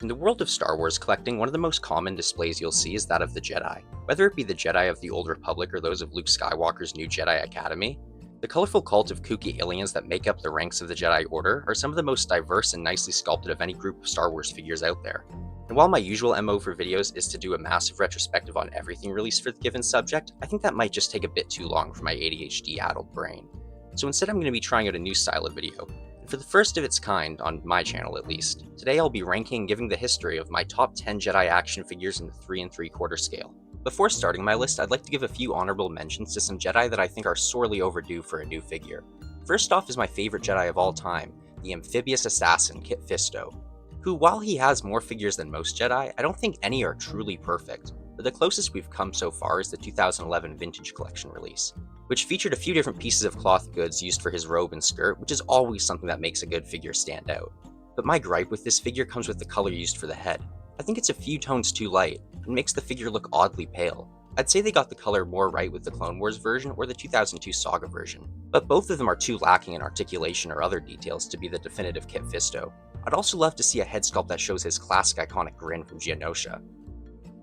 In the world of Star Wars collecting, one of the most common displays you'll see is that of the Jedi. Whether it be the Jedi of the Old Republic or those of Luke Skywalker's new Jedi Academy, the colorful cult of kooky aliens that make up the ranks of the Jedi Order are some of the most diverse and nicely sculpted of any group of Star Wars figures out there. And while my usual MO for videos is to do a massive retrospective on everything released for the given subject, I think that might just take a bit too long for my ADHD-addled brain. So instead I'm going to be trying out a new style of video, for the first of its kind, on my channel at least. Today I'll be ranking and giving the history of my top 10 Jedi action figures in the 3 3/4 scale. Before starting my list, I'd like to give a few honorable mentions to some Jedi that I think are sorely overdue for a new figure. First off is my favorite Jedi of all time, the amphibious assassin Kit Fisto, who, while he has more figures than most Jedi, I don't think any are truly perfect, but the closest we've come so far is the 2011 Vintage Collection release, which featured a few different pieces of cloth goods used for his robe and skirt, which is always something that makes a good figure stand out. But my gripe with this figure comes with the color used for the head. I think it's a few tones too light, and makes the figure look oddly pale. I'd say they got the color more right with the Clone Wars version or the 2002 Saga version, but both of them are too lacking in articulation or other details to be the definitive Kit Fisto. I'd also love to see a head sculpt that shows his classic iconic grin from Geonosia.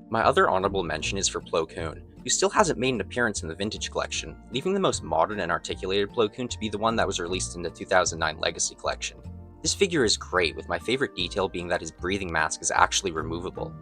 My other honorable mention is for Plo Koon, who still hasn't made an appearance in the Vintage Collection, leaving the most modern and articulated Plo Koon to be the one that was released in the 2009 Legacy Collection. This figure is great, with my favorite detail being that his breathing mask is actually removable,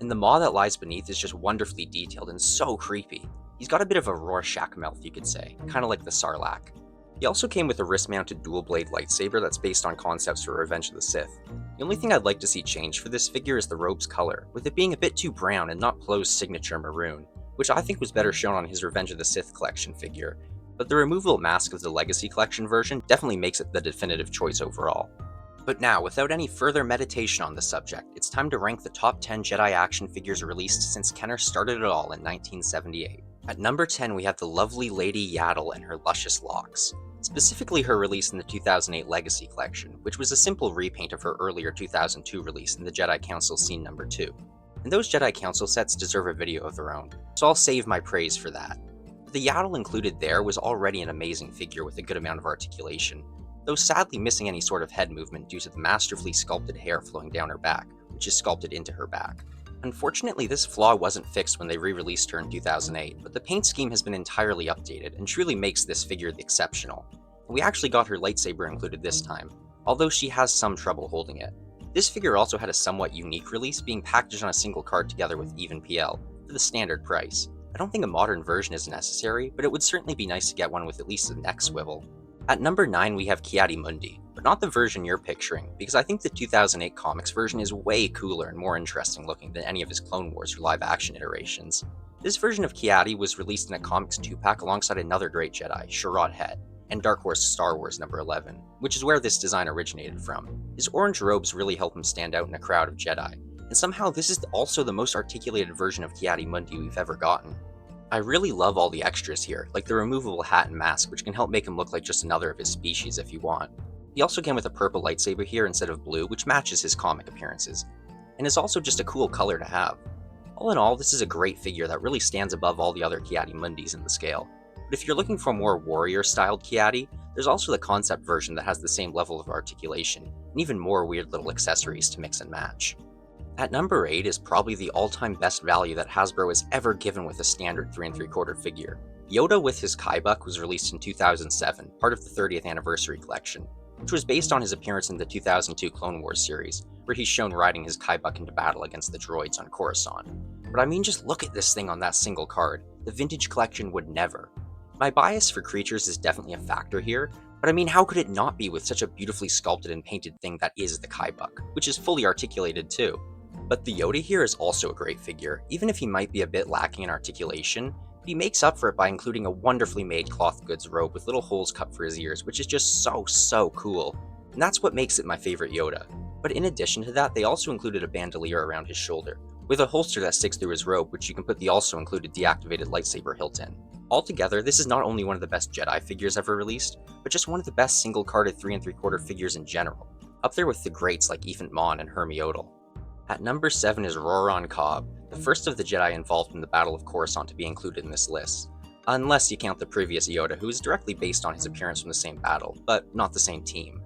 and the maw that lies beneath is just wonderfully detailed and so creepy. He's got a bit of a Rorschach mouth, you could say, kinda like the Sarlacc. He also came with a wrist-mounted dual-blade lightsaber that's based on concepts for Revenge of the Sith. The only thing I'd like to see changed for this figure is the robe's color, with it being a bit too brown and not Plo's signature maroon, which I think was better shown on his Revenge of the Sith collection figure, but the removable mask of the Legacy Collection version definitely makes it the definitive choice overall. But now, without any further meditation on the subject, it's time to rank the top 10 Jedi action figures released since Kenner started it all in 1978. At number 10 we have the lovely Lady Yaddle and her luscious locks. Specifically her release in the 2008 Legacy Collection, which was a simple repaint of her earlier 2002 release in the Jedi Council Scene No. 2. And those Jedi Council sets deserve a video of their own, so I'll save my praise for that. But the Yaddle included there was already an amazing figure with a good amount of articulation, though sadly missing any sort of head movement due to the masterfully sculpted hair flowing down her back, which is sculpted into her back. Unfortunately, this flaw wasn't fixed when they re-released her in 2008, but the paint scheme has been entirely updated and truly makes this figure exceptional. We actually got her lightsaber included this time, although she has some trouble holding it. This figure also had a somewhat unique release, being packaged on a single card together with even PL, for the standard price. I don't think a modern version is necessary, but it would certainly be nice to get one with at least a neck swivel. At number 9 we have Ki-Adi-Mundi, but not the version you're picturing, because I think the 2008 comics version is way cooler and more interesting looking than any of his Clone Wars or live action iterations. This version of Ki-Adi was released in a comics 2-pack alongside another great Jedi, Sharad Het, and Dark Horse Star Wars No. 11, which is where this design originated from. His orange robes really help him stand out in a crowd of Jedi, and somehow this is also the most articulated version of Ki-Adi-Mundi we've ever gotten. I really love all the extras here, like the removable hat and mask, which can help make him look like just another of his species if you want. He also came with a purple lightsaber here instead of blue, which matches his comic appearances, and is also just a cool color to have. All in all, this is a great figure that really stands above all the other Ki-Adi-Mundis in the scale. But if you're looking for a more warrior-styled Ki-Adi, there's also the concept version that has the same level of articulation, and even more weird little accessories to mix and match. At number 8 is probably the all-time best value that Hasbro has ever given with a standard 3 3/4 figure. Yoda with his Kaibuck was released in 2007, part of the 30th anniversary collection, which was based on his appearance in the 2002 Clone Wars series, where he's shown riding his Kaibuck into battle against the droids on Coruscant. But I mean, just look at this thing on that single card. The Vintage Collection would never. My bias for creatures is definitely a factor here, but I mean, how could it not be with such a beautifully sculpted and painted thing that is the Kaibuck, which is fully articulated too. But the Yoda here is also a great figure, even if he might be a bit lacking in articulation, but he makes up for it by including a wonderfully made cloth goods robe with little holes cut for his ears, which is just so cool. And that's what makes it my favorite Yoda. But in addition to that, they also included a bandolier around his shoulder, with a holster that sticks through his robe, which you can put the also included deactivated lightsaber hilt in. Altogether, this is not only one of the best Jedi figures ever released, but just one of the best single-carded 3 3/4 figures in general, up there with the greats like Ethan Mon and Hermie Odal. At number 7 is Roran Cobb, the first of the Jedi involved in the Battle of Coruscant to be included in this list, unless you count the previous Yoda, who is directly based on his appearance from the same battle, but not the same team.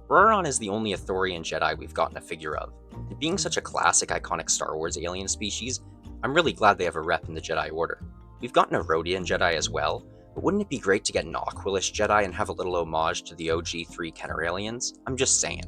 Roran is the only Ithorian Jedi we've gotten a figure of, And being such a classic, iconic Star Wars alien species, I'm really glad they have a rep in the Jedi Order. We've gotten a Rhodian Jedi as well, but wouldn't it be great to get an Aquilish Jedi and have a little homage to the OG 3 Kenner aliens? I'm just saying.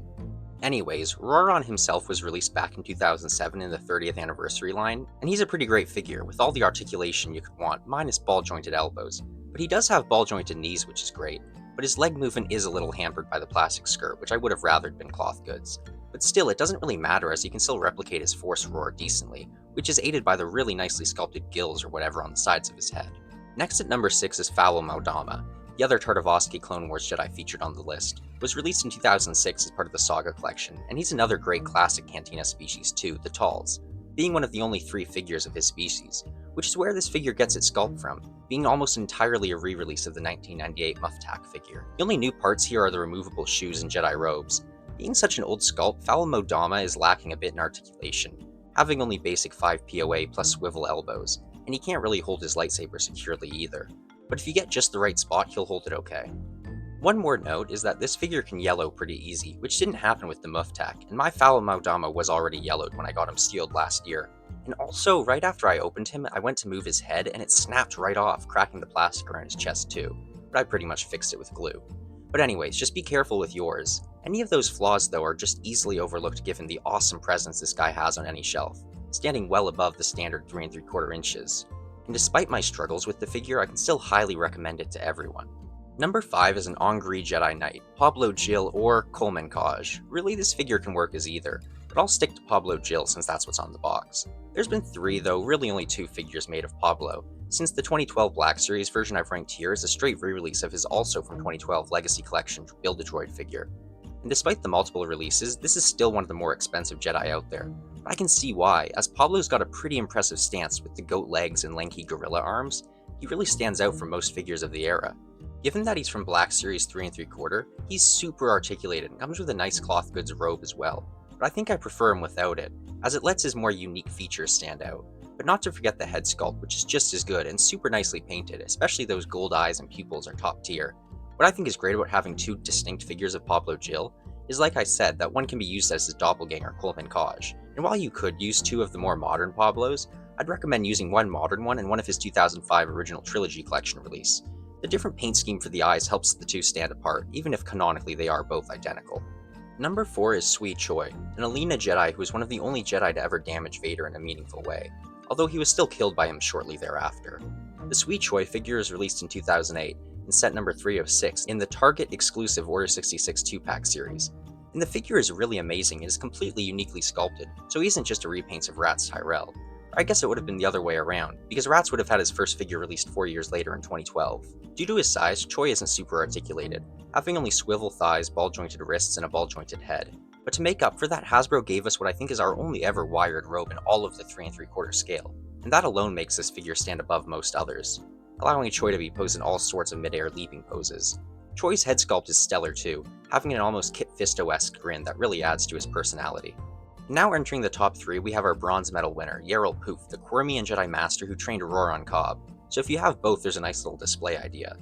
Anyways, Roran himself was released back in 2007 in the 30th anniversary line, and he's a pretty great figure with all the articulation you could want, minus ball-jointed elbows. But he does have ball-jointed knees, which is great, but his leg movement is a little hampered by the plastic skirt, which I would have rathered been cloth goods. But still, it doesn't really matter as he can still replicate his force roar decently, which is aided by the really nicely sculpted gills or whatever on the sides of his head. Next at number 6 is Fallow Maudama, the other Tartakovsky Clone Wars Jedi featured on the list. Was released in 2006 as part of the Saga collection, and he's another great classic Cantina species too, the Talls, being one of the only 3 figures of his species, which is where this figure gets its sculpt from, being almost entirely a re-release of the 1998 Muftak figure. The only new parts here are the removable shoes and Jedi robes. Being such an old sculpt, Fallow Maudama is lacking a bit in articulation, having only basic 5 POA plus swivel elbows, and he can't really hold his lightsaber securely either. But if you get just the right spot, he'll hold it okay. One more note is that this figure can yellow pretty easy, which didn't happen with the Muftak, and my Fallow Maudama was already yellowed when I got him sealed last year. And also, right after I opened him, I went to move his head and it snapped right off, cracking the plastic around his chest too, but I pretty much fixed it with glue. But anyways, just be careful with yours. Any of those flaws though are just easily overlooked given the awesome presence this guy has on any shelf, standing well above the standard 3 3/4 inches. And despite my struggles with the figure, I can still highly recommend it to everyone. Number 5 is an Angri Jedi Knight, Pablo Gil or Coleman Kaj. Really, this figure can work as either, but I'll stick to Pablo Gil since that's what's on the box. There's been 3 though, really only 2 figures made of Pablo, since the 2012 Black Series version I've ranked here is a straight re-release of his also from 2012 Legacy Collection Build-A-Droid figure. And despite the multiple releases, this is still one of the more expensive Jedi out there. But I can see why, as Pablo's got a pretty impressive stance with the goat legs and lanky gorilla arms. He really stands out from most figures of the era. Given that he's from Black Series 3 3/4, he's super articulated and comes with a nice cloth goods robe as well, but I think I prefer him without it, as it lets his more unique features stand out. But not to forget the head sculpt, which is just as good and super nicely painted, especially those gold eyes and pupils are top tier. What I think is great about having 2 distinct figures of Pablo Gil is, like I said, that one can be used as his doppelganger Coleman Kaj, and while you could use 2 of the more modern Pablos, I'd recommend using one modern one and one of his 2005 original trilogy collection release. The different paint scheme for the eyes helps the 2 stand apart, even if canonically they are both identical. Number 4 is Sui Choi, an Alina Jedi who was one of the only Jedi to ever damage Vader in a meaningful way, although he was still killed by him shortly thereafter. The Sui Choi figure is released in 2008 in set number 3 of 6 in the Target exclusive Order 66 2-pack series. And the figure is really amazing and is completely uniquely sculpted, so he isn't just a repaint of Rat's Tyrell. I guess it would have been the other way around, because Rats would have had his first figure released 4 years later in 2012. Due to his size, Choi isn't super articulated, having only swivel thighs, ball-jointed wrists, and a ball-jointed head. But to make up for that, Hasbro gave us what I think is our only ever wired robe in all of the 3 3/4 scale, and that alone makes this figure stand above most others, allowing Choi to be posed in all sorts of mid-air leaping poses. Choi's head sculpt is stellar too, having an almost Kit Fisto-esque grin that really adds to his personality. Now entering the top 3, we have our bronze medal winner, Yaril Poof, the Quirmian Jedi Master who trained Roran Cobb, so if you have both, there's a nice little display idea.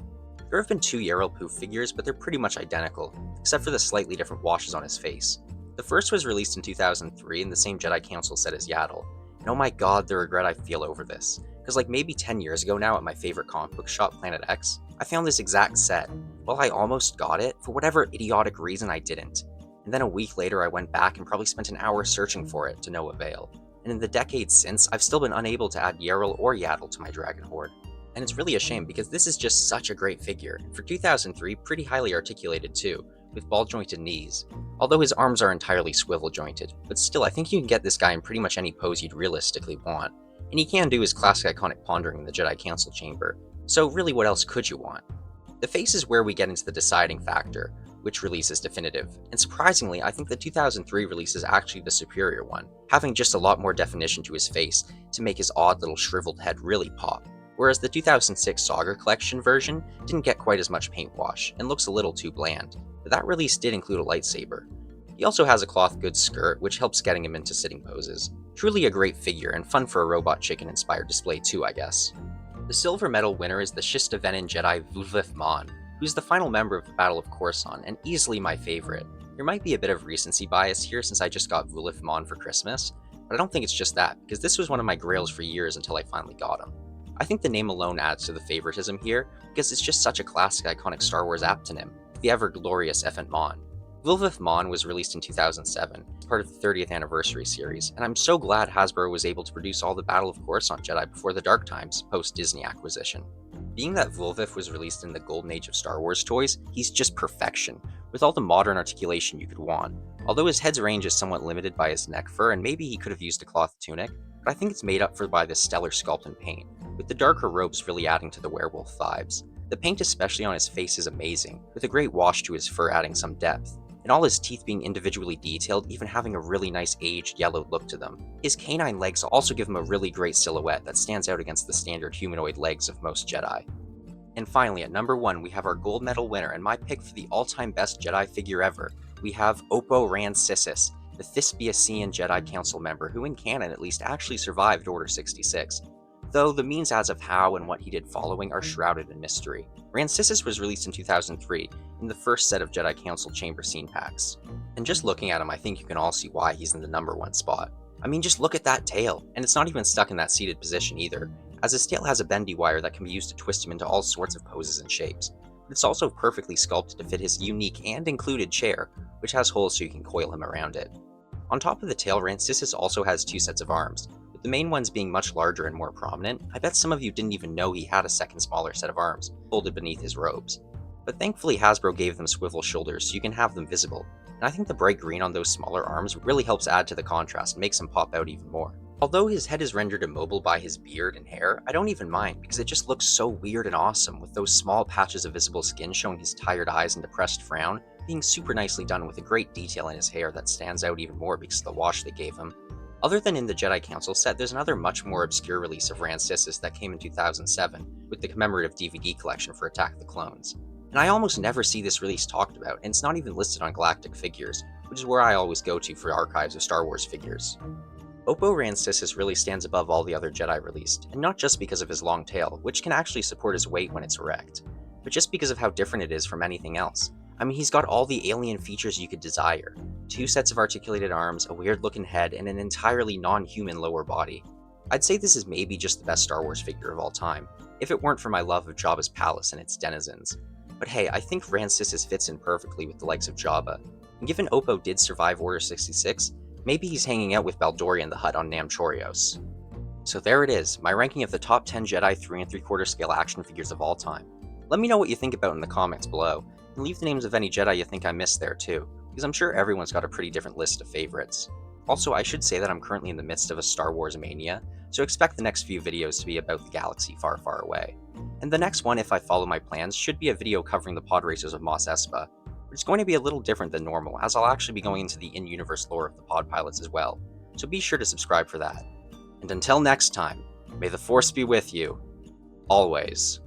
There have been 2 Yaril Poof figures, but they're pretty much identical, except for the slightly different washes on his face. The first was released in 2003 in the same Jedi Council set as Yaddle, and oh my god, the regret I feel over this, because like maybe 10 years ago now at my favorite comic book shop, Planet X, I found this exact set. Well, I almost got it, for whatever idiotic reason I didn't. And then a week later I went back and probably spent an hour searching for it to no avail. And in the decades since, I've still been unable to add Yaril or Yaddle to my Dragon Horde. And it's really a shame because this is just such a great figure, and for 2003, pretty highly articulated too, with ball-jointed knees. Although his arms are entirely swivel-jointed, but still I think you can get this guy in pretty much any pose you'd realistically want. And he can do his classic iconic pondering in the Jedi Council chamber, so really what else could you want? The face is where we get into the deciding factor, which release is definitive, and surprisingly, I think the 2003 release is actually the superior one, having just a lot more definition to his face to make his odd little shriveled head really pop, whereas the 2006 Saga Collection version didn't get quite as much paint wash, and looks a little too bland, but that release did include a lightsaber. He also has a cloth goods skirt, which helps getting him into sitting poses. Truly a great figure, and fun for a Robot Chicken-inspired display too, I guess. The silver medal winner is the Shistavenin Jedi Vuvlif Mon, who's the final member of the Battle of Coruscant and easily my favorite. There might be a bit of recency bias here since I just got Vulif Mon for Christmas, but I don't think it's just that, because this was one of my grails for years until I finally got him. I think the name alone adds to the favoritism here, because it's just such a classic iconic Star Wars aptonym, the ever-glorious Effant Mon. Vulvith Mon was released in 2007, as part of the 30th anniversary series, and I'm so glad Hasbro was able to produce all the Battle of Coruscant Jedi before the Dark Times, post-Disney acquisition. Being that Vulvith was released in the golden age of Star Wars toys, he's just perfection, with all the modern articulation you could want. Although his head's range is somewhat limited by his neck fur, and maybe he could have used a cloth tunic, but I think it's made up for by the stellar sculpt and paint, with the darker robes really adding to the werewolf vibes. The paint especially on his face is amazing, with a great wash to his fur adding some depth, and all his teeth being individually detailed, even having a really nice aged yellow look to them. His canine legs also give him a really great silhouette that stands out against the standard humanoid legs of most Jedi. And finally, at number 1, we have our gold medal winner and my pick for the all-time best Jedi figure ever. We have Oppo Rancisis, the Thespiacean Jedi Council member who in canon at least actually survived Order 66, though the means as of how and what he did following are shrouded in mystery. Rancisis was released in 2003 in the first set of Jedi Council Chamber scene packs. And just looking at him, I think you can all see why he's in the number 1 spot. I mean, just look at that tail, and it's not even stuck in that seated position either, as his tail has a bendy wire that can be used to twist him into all sorts of poses and shapes. But it's also perfectly sculpted to fit his unique and included chair, which has holes so you can coil him around it. On top of the tail, Rancisis also has 2 sets of arms, with the main ones being much larger and more prominent. I bet some of you didn't even know he had a second smaller set of arms, folded beneath his robes. But thankfully Hasbro gave them swivel shoulders so you can have them visible, and I think the bright green on those smaller arms really helps add to the contrast and makes him pop out even more. Although his head is rendered immobile by his beard and hair, I don't even mind because it just looks so weird and awesome with those small patches of visible skin showing his tired eyes and depressed frown, being super nicely done with a great detail in his hair that stands out even more because of the wash they gave him. Other than in the Jedi Council set, there's another much more obscure release of Rancisis that came in 2007 with the commemorative DVD collection for Attack of the Clones. And I almost never see this release talked about, and it's not even listed on Galactic Figures, which is where I always go to for archives of Star Wars figures. Oppo Rancisis really stands above all the other Jedi released, and not just because of his long tail, which can actually support his weight when it's erect, but just because of how different it is from anything else. I mean, he's got all the alien features you could desire. 2 sets of articulated arms, a weird-looking head, and an entirely non-human lower body. I'd say this is maybe just the best Star Wars figure of all time, if it weren't for my love of Jabba's palace and its denizens. But hey, I think Rancisis fits in perfectly with the likes of Jabba, and given Oppo did survive Order 66, maybe he's hanging out with Baldorian the Hutt on Nam Chorios. So there it is, my ranking of the top 10 Jedi 3 3/4 scale action figures of all time. Let me know what you think about in the comments below, and leave the names of any Jedi you think I missed there too, because I'm sure everyone's got a pretty different list of favorites. Also, I should say that I'm currently in the midst of a Star Wars mania, so expect the next few videos to be about the galaxy far, far away. And the next one, if I follow my plans, should be a video covering the pod racers of Mos Espa, which is going to be a little different than normal, as I'll actually be going into the in-universe lore of the pod pilots as well, so be sure to subscribe for that. And until next time, may the Force be with you, always.